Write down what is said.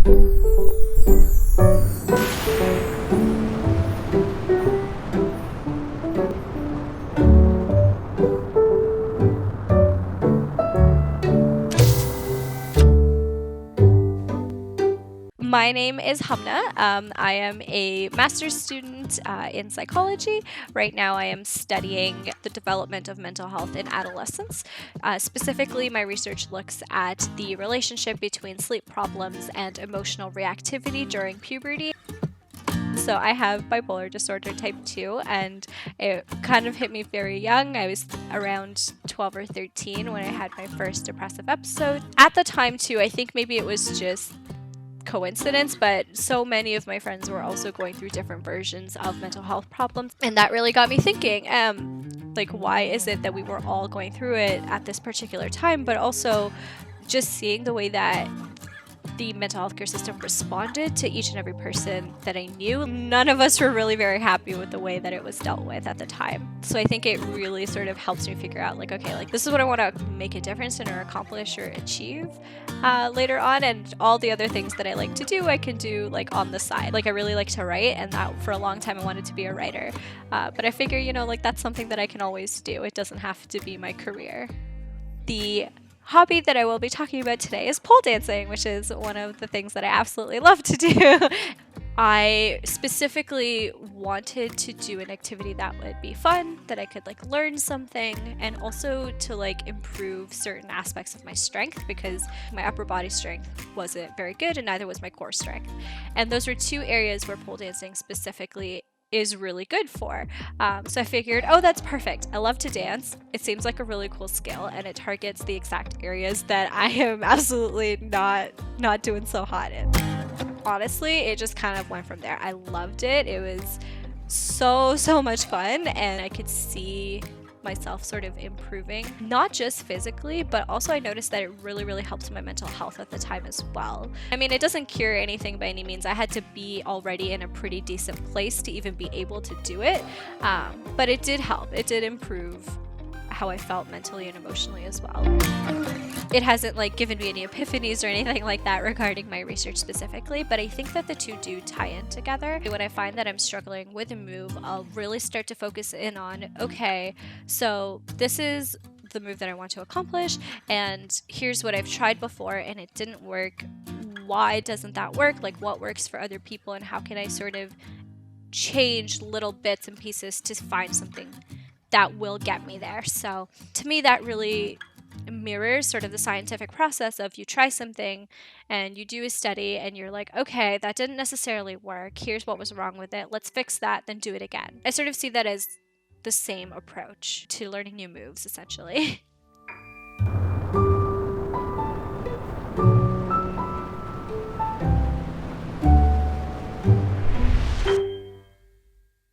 My name is Hamnah. I am a master's student in psychology. Right now, I am studying the development of mental health in adolescence. Specifically, my research looks at the relationship between sleep problems and emotional reactivity during puberty. So I have bipolar disorder type 2, and it kind of hit me very young. I was around 12 or 13 when I had my first depressive episode. At the time, too, I think maybe it was just coincidence, but so many of my friends were also going through different versions of mental health problems, and that really got me thinking, like, why is it that we were all going through it at this particular time? But also just seeing the way that the mental health care system responded to each and every person that I knew. None of us were really very happy with the way that it was dealt with at the time. So I think it really sort of helps me figure out, like, okay, like, this is what I want to make a difference in or accomplish or achieve later on, and all the other things that I like to do, I can do like on the side. Like, I really like to write, and that for a long time I wanted to be a writer. But I figure, like, that's something that I can always do. It doesn't have to be my career. The hobby that I will be talking about today is pole dancing, which is one of the things that I absolutely love to do. I specifically wanted to do an activity that would be fun, that I could like learn something, and also to like improve certain aspects of my strength, because my upper body strength wasn't very good and neither was my core strength. And those were two areas where pole dancing specifically is really good for. So I figured, oh, that's perfect. I love to dance. It seems like a really cool skill, and it targets the exact areas that I am absolutely not doing so hot in. Honestly, it just kind of went from there. I loved it. It was so much fun, and I could see myself sort of improving, not just physically, but also I noticed that it really helped my mental health at the time as well. I mean, it doesn't cure anything by any means. I had to be already in a pretty decent place to even be able to do it, but it did help. It did improve how I felt mentally and emotionally as well. It hasn't like given me any epiphanies or anything like that regarding my research specifically, but I think that the two do tie in together. When I find that I'm struggling with a move, I'll really start to focus in on, okay, so this is the move that I want to accomplish, and here's what I've tried before and it didn't work. Why doesn't that work? Like, what works for other people, and how can I sort of change little bits and pieces to find something that will get me there? So to me, that really mirrors sort of the scientific process of you try something and you do a study and you're like, okay, that didn't necessarily work. Here's what was wrong with it. Let's fix that, then do it again. I sort of see that as the same approach to learning new moves, essentially.